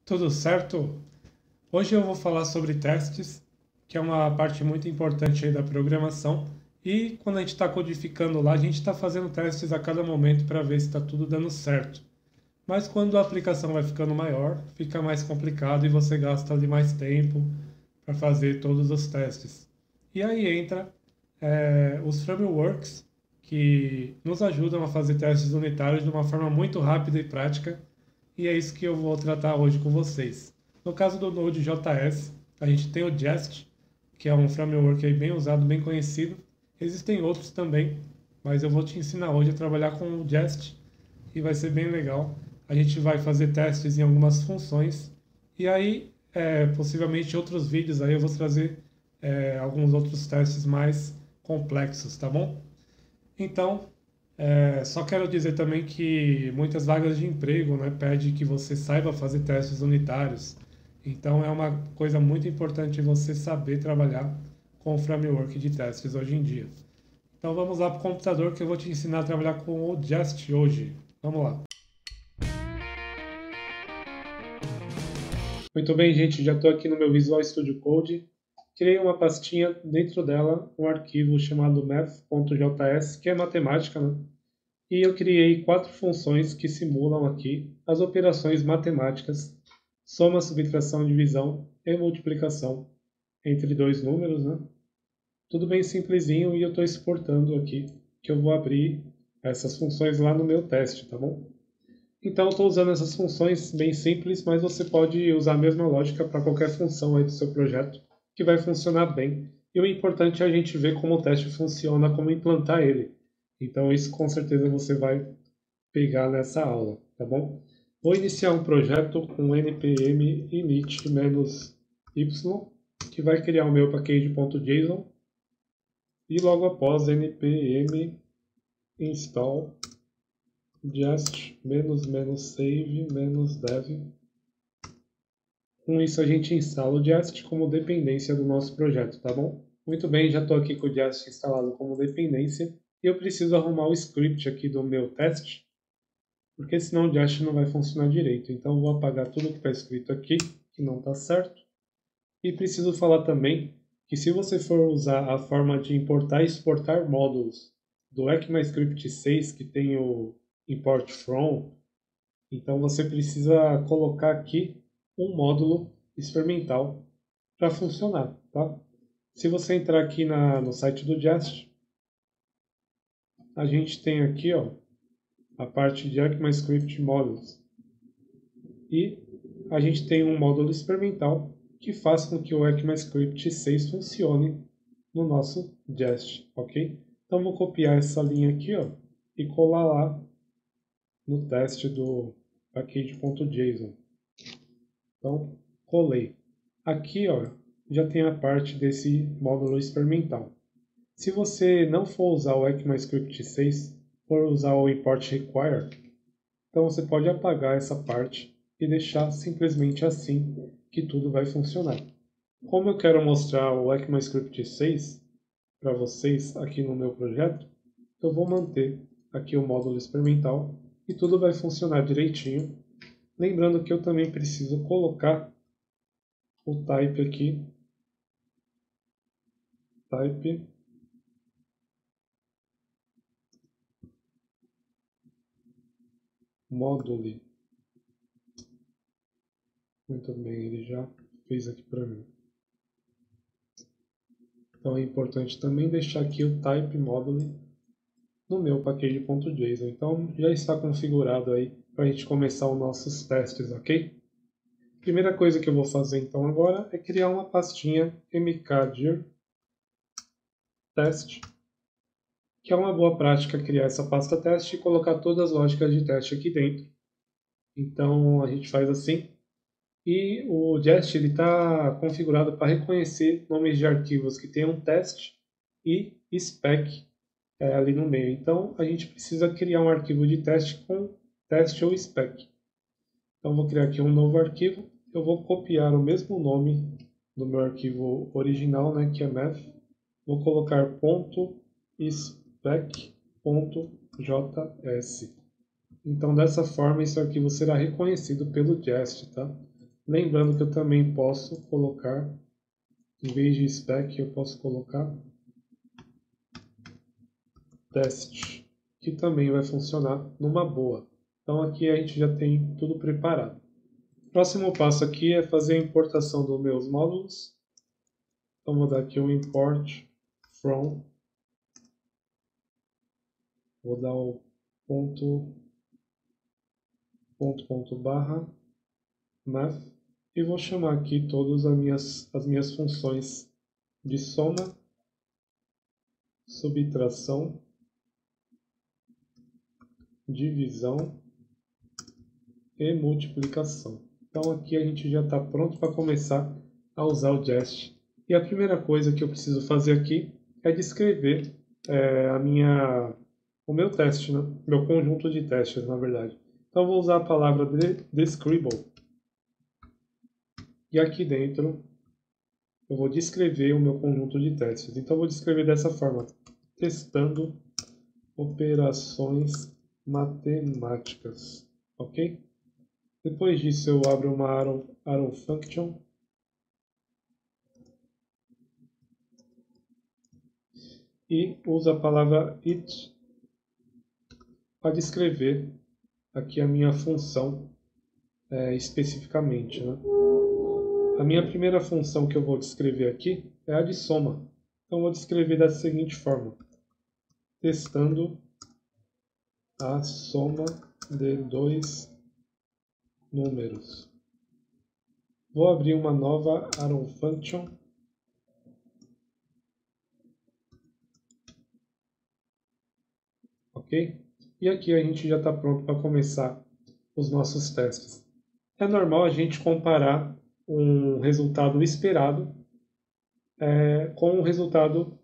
Tudo certo? Hoje eu vou falar sobre testes, que é uma parte muito importante aí da programação. E quando a gente está codificando lá, a gente está fazendo testes a cada momento para ver se está tudo dando certo. Mas quando a aplicação vai ficando maior, fica mais complicado e você gasta ali mais tempo para fazer todos os testes. E aí entra os frameworks que nos ajudam a fazer testes unitários de uma forma muito rápida e prática, e é isso que eu vou tratar hoje com vocês. No caso do Node.js, a gente tem o Jest, que é um framework aí bem usado, bem conhecido. Existem outros também, mas eu vou te ensinar hoje a trabalhar com o Jest e vai ser bem legal. A gente vai fazer testes em algumas funções e aí, possivelmente, outros vídeos aí eu vou trazer alguns outros testes mais complexos, tá bom? Então, só quero dizer também que muitas vagas de emprego, né, pedem que você saiba fazer testes unitários. Então, é uma coisa muito importante você saber trabalhar com o framework de testes hoje em dia. Então, vamos lá para o computador que eu vou te ensinar a trabalhar com o Jest hoje. Vamos lá. Muito bem, gente, já estou aqui no meu Visual Studio Code. Criei uma pastinha, dentro dela um arquivo chamado math.js, que é matemática, né? E eu criei 4 funções que simulam aqui as operações matemáticas, soma, subtração, divisão e multiplicação entre dois números, né? Tudo bem simplesinho e eu estou exportando aqui, que eu vou abrir essas funções lá no meu teste, tá bom? Então, eu estou usando essas funções bem simples, mas você pode usar a mesma lógica para qualquer função aí do seu projeto, que vai funcionar bem. E o importante é a gente ver como o teste funciona, como implantar ele. Então, isso com certeza você vai pegar nessa aula, tá bom? Vou iniciar um projeto com npm init-y, que vai criar o meu package.json, e logo após npm install just -save -dev. Com isso a gente instala o Jest como dependência do nosso projeto, tá bom? Muito bem, já estou aqui com o Jest instalado como dependência e eu preciso arrumar o script aqui do meu teste, porque senão o Jest não vai funcionar direito. Então eu vou apagar tudo que está escrito aqui, que não está certo. E preciso falar também que se você for usar a forma de importar e exportar módulos do ECMAScript 6, que tem o import from, então você precisa colocar aqui um módulo experimental para funcionar, tá? Se você entrar aqui no site do Jest, a gente tem aqui, ó, a parte de ECMAScript Modules. E a gente tem um módulo experimental que faz com que o ECMAScript 6 funcione no nosso Jest, ok? Então vou copiar essa linha aqui, ó, e colar lá no teste do package.json. Então, colei. Aqui, ó, já tem a parte desse módulo experimental. Se você não for usar o ECMAScript 6, for usar o import require, então você pode apagar essa parte e deixar simplesmente assim que tudo vai funcionar. Como eu quero mostrar o ECMAScript 6 para vocês aqui no meu projeto, eu vou manter aqui o módulo experimental e tudo vai funcionar direitinho. Lembrando que eu também preciso colocar o type aqui, type module. Muito bem, ele já fez aqui para mim. Então é importante também deixar aqui o type module no meu package.json. Então já está configurado aí para a gente começar os nossos testes, ok? Primeira coisa que eu vou fazer então agora é criar uma pastinha mkdir test, que é uma boa prática criar essa pasta teste e colocar todas as lógicas de teste aqui dentro. Então a gente faz assim. E o Jest está configurado para reconhecer nomes de arquivos que tenham teste e spec ali no meio. Então, a gente precisa criar um arquivo de teste com teste ou spec. Então, vou criar aqui um novo arquivo. Eu vou copiar o mesmo nome do meu arquivo original, né, que é math. Vou colocar .spec.js. Então, dessa forma, esse arquivo será reconhecido pelo Jest, tá? Lembrando que eu também posso colocar, em vez de spec, eu posso colocar test, que também vai funcionar numa boa. Então aqui a gente já tem tudo preparado. Próximo passo aqui é fazer a importação dos meus módulos. Então vou dar aqui um import from, vou dar o ponto barra math e vou chamar aqui todas as minhas funções de soma, subtração, divisão e multiplicação. Então aqui a gente já está pronto para começar a usar o Jest. E a primeira coisa que eu preciso fazer aqui é descrever o meu teste, né? Meu conjunto de testes, na verdade. Então eu vou usar a palavra describable. E aqui dentro eu vou descrever o meu conjunto de testes. Então eu vou descrever dessa forma: testando operações matemáticas. Ok? Depois disso eu abro uma arrow function e uso a palavra it para descrever aqui a minha função especificamente, né? A minha primeira função que eu vou descrever aqui é a de soma. Então eu vou descrever da seguinte forma: testando a soma de dois números. Vou abrir uma nova arrow function ok? E aqui a gente já está pronto para começar os nossos testes. É normal a gente comparar um resultado esperado com o resultado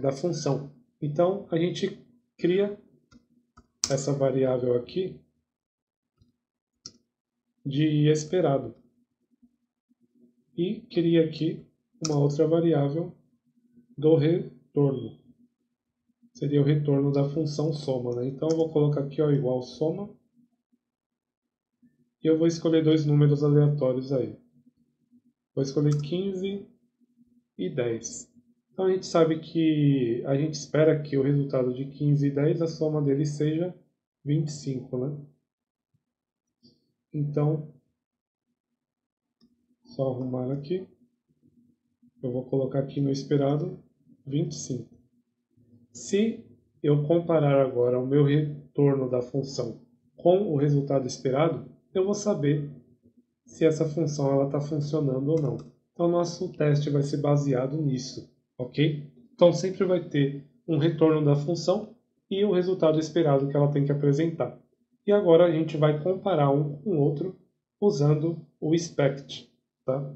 da função. Então a gente cria essa variável aqui de esperado e cria aqui uma outra variável do retorno. Seria o retorno da função soma, né? Então eu vou colocar aqui ó, igual soma e eu vou escolher dois números aleatórios aí. Vou escolher 15 e 10. Então a gente sabe que a gente espera que o resultado de 15 e 10, a soma deles seja 25, né? Então, só arrumar aqui. Eu vou colocar aqui no esperado 25. Se eu comparar agora o meu retorno da função com o resultado esperado, eu vou saber se essa função está funcionando ou não. Então, nosso teste vai ser baseado nisso, ok? Então, sempre vai ter um retorno da função e o resultado esperado que ela tem que apresentar. E agora a gente vai comparar um com o outro usando o expect, tá?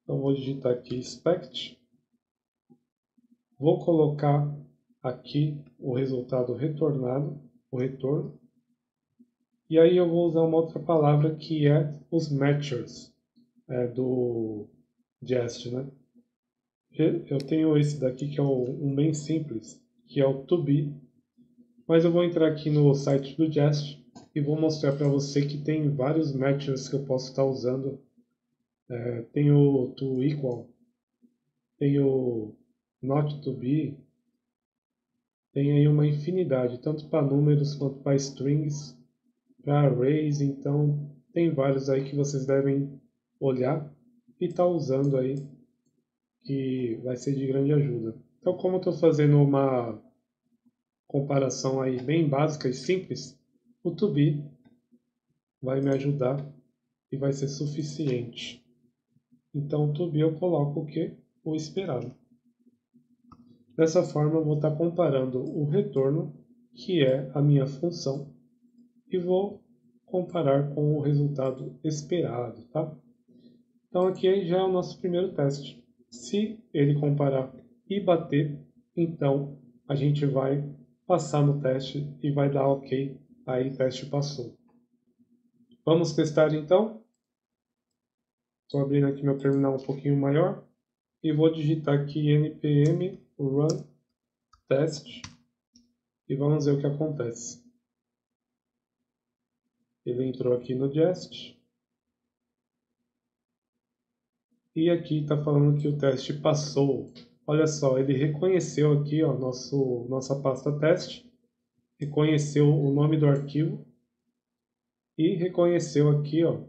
Então, vou digitar aqui expect. Vou colocar aqui o resultado retornado, o retorno. E aí eu vou usar uma outra palavra que é os matchers do Jest, né? Eu tenho esse daqui que é um bem simples, que é o to-be, mas eu vou entrar aqui no site do Jest e vou mostrar para você que tem vários matchers que eu posso estar usando. Tem o to-equal, tem o not-to-be, tem aí uma infinidade, tanto para números quanto para strings, para arrays, então tem vários aí que vocês devem olhar e estar usando aí, que vai ser de grande ajuda. Então, como eu estou fazendo uma comparação aí bem básica e simples, o to be vai me ajudar e vai ser suficiente. Então, o to be eu coloco o que? O esperado. Dessa forma, eu vou estar comparando o retorno, que é a minha função, e vou comparar com o resultado esperado, tá? Então aqui já é o nosso primeiro teste. Se ele comparar e bater, então a gente vai passar no teste e vai dar ok, aí teste passou. Vamos testar então? Estou abrindo aqui meu terminal um pouquinho maior e vou digitar aqui npm run test e vamos ver o que acontece. Ele entrou aqui no Jest E aqui está falando que o teste passou. Olha só, ele reconheceu aqui, ó, nossa pasta teste, reconheceu o nome do arquivo e reconheceu aqui, ó,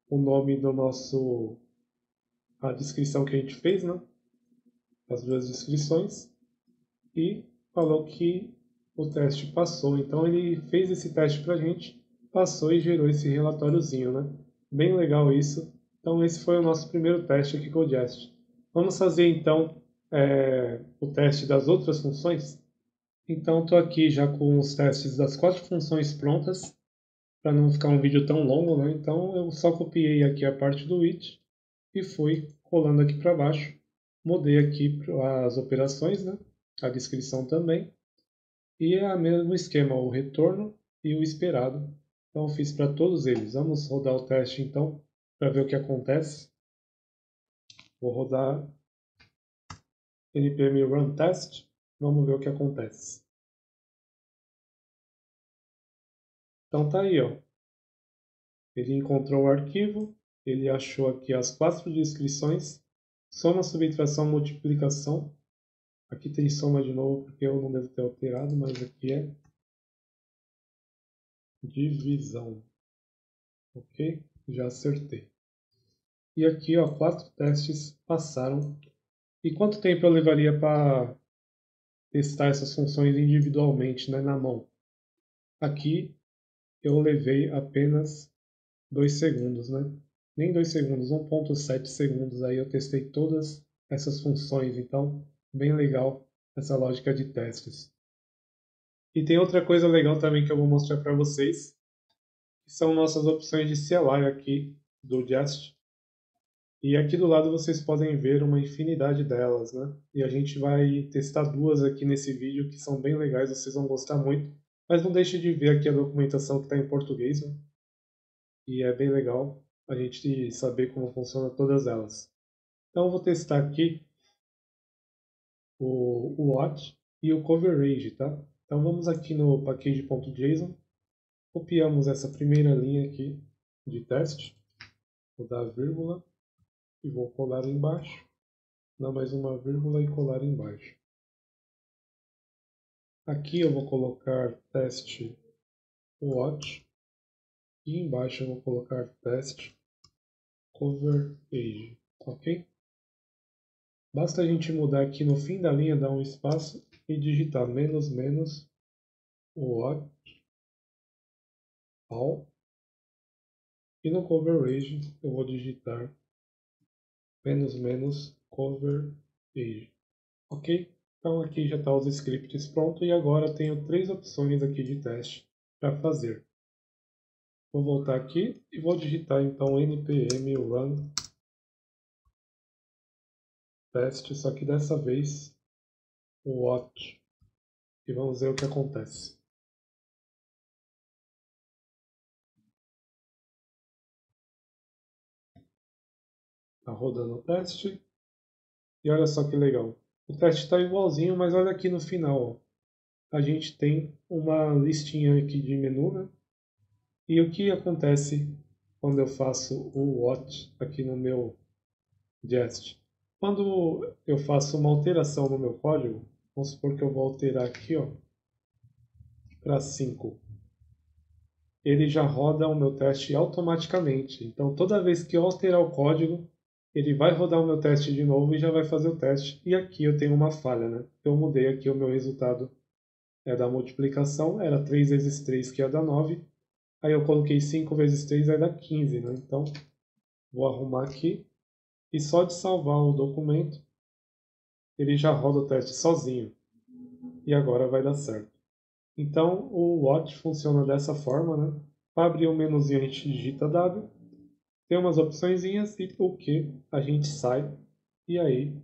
o nome do a descrição que a gente fez, né? As duas descrições, e falou que o teste passou. Então ele fez esse teste para a gente, passou e gerou esse relatóriozinho, né? Bem legal isso. Então esse foi o nosso primeiro teste aqui com o Jest. Vamos fazer então o teste das outras funções? Então estou aqui já com os testes das 4 funções prontas, para não ficar um vídeo tão longo, né? Então eu só copiei aqui a parte do it e fui colando aqui para baixo. Mudei aqui as operações, né? A descrição também. E é o mesmo esquema, o retorno e o esperado. Então eu fiz para todos eles. Vamos rodar o teste então, para ver o que acontece. Vou rodar npm run test. Vamos ver o que acontece. Então tá aí, ó. Ele encontrou o arquivo, ele achou aqui as 4 descrições, soma, subtração, multiplicação. Aqui tem soma de novo porque eu não devo ter alterado, mas aqui é divisão. Ok? Já acertei. E aqui, ó, 4 testes passaram. E quanto tempo eu levaria para testar essas funções individualmente, né, na mão? Aqui eu levei apenas 2 segundos, né? Nem 2 segundos, 1,7 segundos. Aí eu testei todas essas funções. Então, bem legal essa lógica de testes. E tem outra coisa legal também que eu vou mostrar para vocês, que são nossas opções de CLI aqui do Jest. E aqui do lado vocês podem ver uma infinidade delas, né? E a gente vai testar duas aqui nesse vídeo que são bem legais, vocês vão gostar muito. Mas não deixe de ver aqui a documentação que está em português, né? E é bem legal a gente saber como funciona todas elas. Então eu vou testar aqui o what e o coverage, tá? Então vamos aqui no package.json, copiamos essa primeira linha aqui de teste, vou dar vírgula e vou colar embaixo, dar mais uma vírgula e colar embaixo. Aqui eu vou colocar teste what e embaixo eu vou colocar teste coverage, ok? Basta a gente mudar aqui no fim da linha, dar um espaço e digitar menos menos what all, e no coverage eu vou digitar menos menos coverage, ok? Então aqui já está os scripts prontos e agora tenho 3 opções aqui de teste para fazer. Vou voltar aqui e vou digitar então npm run teste, só que dessa vez o what, e vamos ver o que acontece. Está rodando o teste e olha só que legal. O teste está igualzinho, mas olha aqui no final, ó. A gente tem uma listinha aqui de menu, né? E o que acontece quando eu faço o what aqui no meu Jest? Quando eu faço uma alteração no meu código, vamos supor que eu vou alterar aqui, ó, para 5. Ele já roda o meu teste automaticamente. Então, toda vez que eu alterar o código, ele vai rodar o meu teste de novo e já vai fazer o teste. E aqui eu tenho uma falha, né? Eu mudei aqui o meu resultado da multiplicação, era 3 vezes 3 que ia dar 9. Aí eu coloquei 5 vezes 3 vai dar 15, né? Então, vou arrumar aqui. E só de salvar o documento, ele já roda o teste sozinho. E agora vai dar certo. Então, o what funciona dessa forma, né? Para abrir o menuzinho a gente digita W, tem umas opçõezinhas e o que a gente sai e aí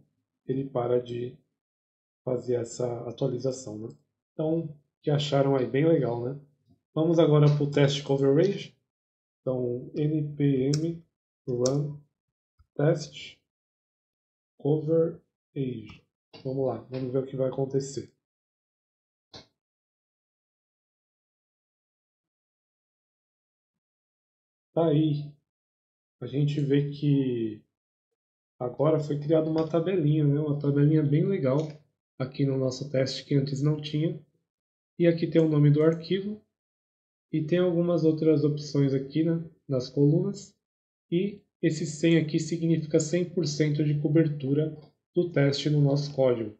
ele para de fazer essa atualização, né? Então, que acharam aí bem legal, né? Vamos agora para o teste coverage. Então, npm run test coverage. Vamos lá, vamos ver o que vai acontecer. Tá aí, a gente vê que agora foi criada uma tabelinha, né? Uma tabelinha bem legal aqui no nosso teste que antes não tinha. E aqui tem o nome do arquivo e tem algumas outras opções aqui, né, nas colunas. E esse 100 aqui significa 100% de cobertura do teste no nosso código.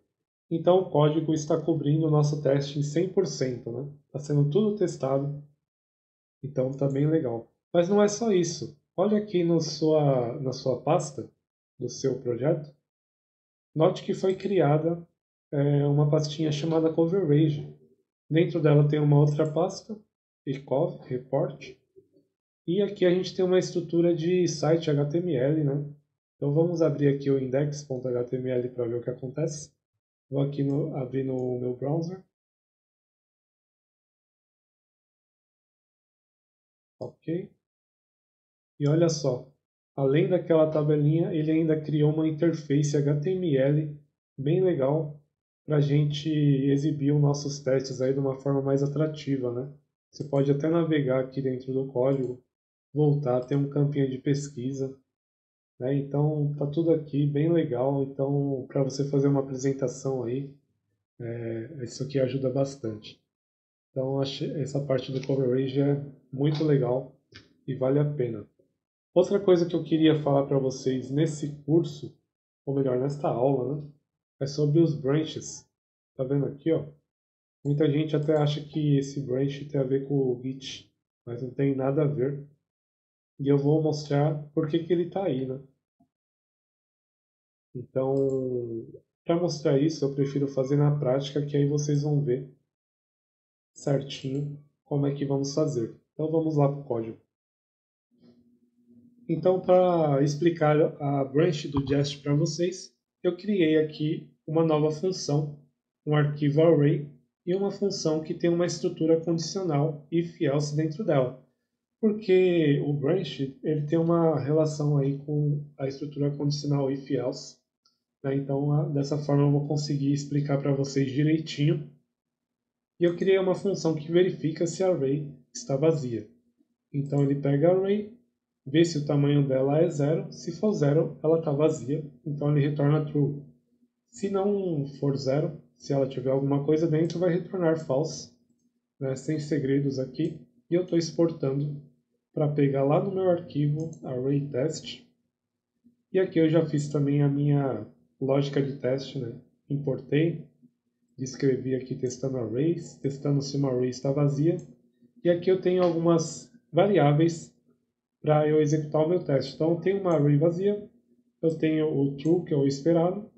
Então o código está cobrindo o nosso teste em 100%, né? Está sendo tudo testado, então está bem legal. Mas não é só isso. Olha aqui no na sua pasta do seu projeto. Note que foi criada uma pastinha chamada Coverage. Dentro dela tem uma outra pasta, Ecov, Report. E aqui a gente tem uma estrutura de site HTML, né? Então vamos abrir aqui o index.html para ver o que acontece. Vou aqui abrir no meu browser. Ok. E olha só, além daquela tabelinha, ele ainda criou uma interface HTML bem legal para a gente exibir os nossos testes aí de uma forma mais atrativa, né? Você pode até navegar aqui dentro do código, voltar, tem um campinho de pesquisa, né? Então tá tudo aqui bem legal. Então para você fazer uma apresentação aí, isso aqui ajuda bastante. Então essa parte do coverage é muito legal e vale a pena. Outra coisa que eu queria falar para vocês nesse curso, ou melhor, nesta aula, né, é sobre os branches. Tá vendo aqui, ó? Muita gente até acha que esse branch tem a ver com o Git, mas não tem nada a ver. E eu vou mostrar por que que ele está aí, né? Então, para mostrar isso, eu prefiro fazer na prática, que aí vocês vão ver certinho como é que vamos fazer. Então, vamos lá para o código. Então, para explicar a branch do Jest para vocês, eu criei aqui uma nova função, um arquivo array e uma função que tem uma estrutura condicional if-else dentro dela. Porque o branch ele tem uma relação aí com a estrutura condicional if-else, né? Então, dessa forma eu vou conseguir explicar para vocês direitinho. E eu criei uma função que verifica se a array está vazia. Então ele pega a array, vê se o tamanho dela é zero. Se for zero, ela está vazia, então ele retorna true. Se não for zero, se ela tiver alguma coisa dentro, vai retornar false, né, sem segredos aqui. E eu estou exportando para pegar lá no meu arquivo array test. E aqui eu já fiz também a minha lógica de teste, né? Importei, descrevi aqui testando arrays, testando se uma array está vazia. E aqui eu tenho algumas variáveis para eu executar o meu teste. Então, eu tenho uma array vazia, eu tenho o true, que é o esperado,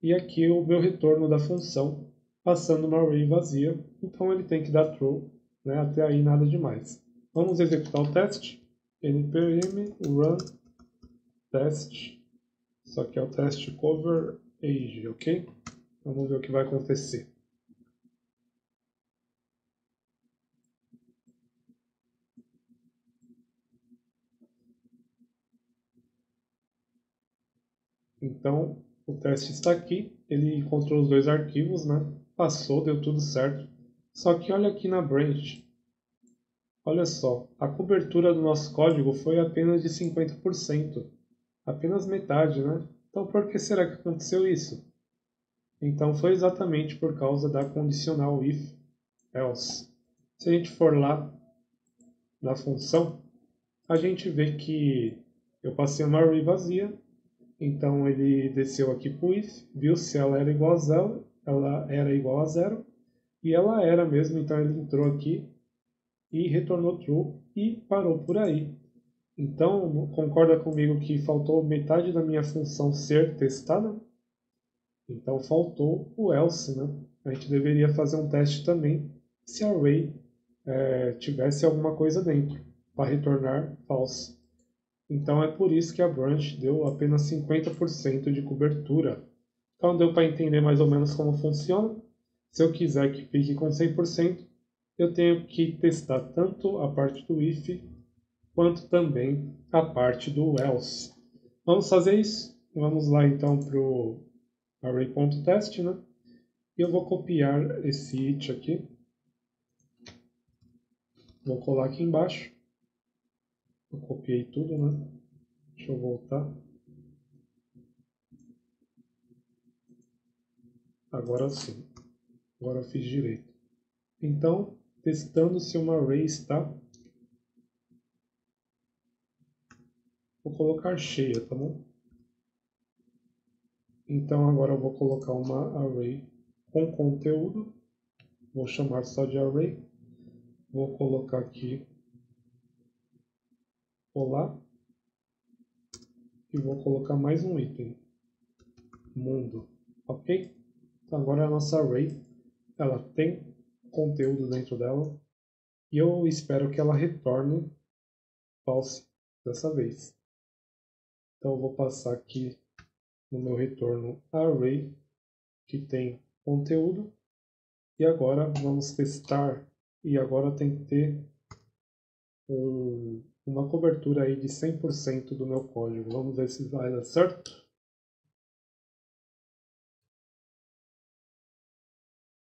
e aqui o meu retorno da função, passando uma array vazia. Então, ele tem que dar true, né? Até aí nada demais. Vamos executar o teste. npm run test, só que é o teste coverage, ok? Vamos ver o que vai acontecer. Então, o teste está aqui, ele encontrou os dois arquivos, né? Passou, deu tudo certo. Só que olha aqui na branch, olha só, a cobertura do nosso código foi apenas de 50%, apenas metade, né? Então, por que será que aconteceu isso? Então, foi exatamente por causa da condicional if else. Se a gente for lá na função, a gente vê que eu passei uma array vazia. Então ele desceu aqui para o if, viu se ela era igual a zero, ela era igual a zero, e ela era mesmo, então ele entrou aqui e retornou true e parou por aí. Então, concorda comigo que faltou metade da minha função ser testada? Então faltou o else, né? A gente deveria fazer um teste também se a array tivesse alguma coisa dentro, para retornar false. Então é por isso que a branch deu apenas 50% de cobertura. Então deu para entender mais ou menos como funciona. Se eu quiser que fique com 100%, eu tenho que testar tanto a parte do if, quanto também a parte do else. Vamos fazer isso? Vamos lá então para o array.test, né? E eu vou copiar esse it aqui. Vou colar aqui embaixo. Eu copiei tudo, né? Deixa eu voltar. Agora sim. Agora eu fiz direito. Então, testando se uma array está... Vou colocar cheia, tá bom? Então agora eu vou colocar uma array com conteúdo. Vou chamar só de array. Vou colocar aqui olá. E vou colocar mais um item. Mundo. Ok? Então agora a nossa array, ela tem conteúdo dentro dela. E eu espero que ela retorne false dessa vez. Então eu vou passar aqui no meu retorno array que tem conteúdo. E agora vamos testar. E agora tem que ter uma cobertura aí de 100% do meu código. Vamos ver se vai dar certo.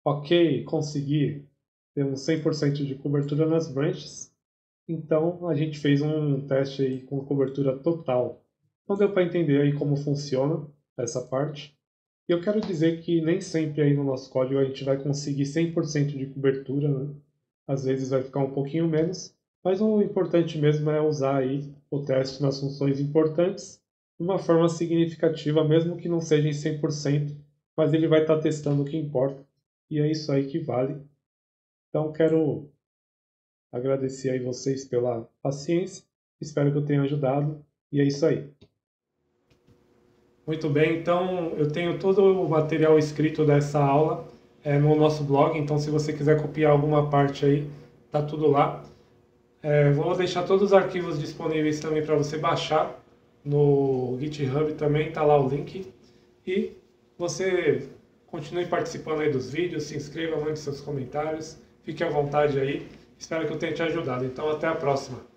Ok, consegui. Temos 100% de cobertura nas branches. Então a gente fez um teste aí com cobertura total. Então deu para entender aí como funciona essa parte. E eu quero dizer que nem sempre aí no nosso código a gente vai conseguir 100% de cobertura, né? Às vezes vai ficar um pouquinho menos, mas o importante mesmo é usar aí o teste nas funções importantes de uma forma significativa, mesmo que não seja em 100%, mas ele vai estar testando o que importa. E é isso aí que vale. Então quero agradecer aí vocês pela paciência, espero que eu tenha ajudado, e é isso aí. Muito bem, então eu tenho todo o material escrito dessa aula no nosso blog, então se você quiser copiar alguma parte aí, tá tudo lá. Vou deixar todos os arquivos disponíveis também para você baixar no GitHub também, tá lá o link. E você continue participando aí dos vídeos, se inscreva, mande seus comentários, fique à vontade aí. Espero que eu tenha te ajudado. Então até a próxima.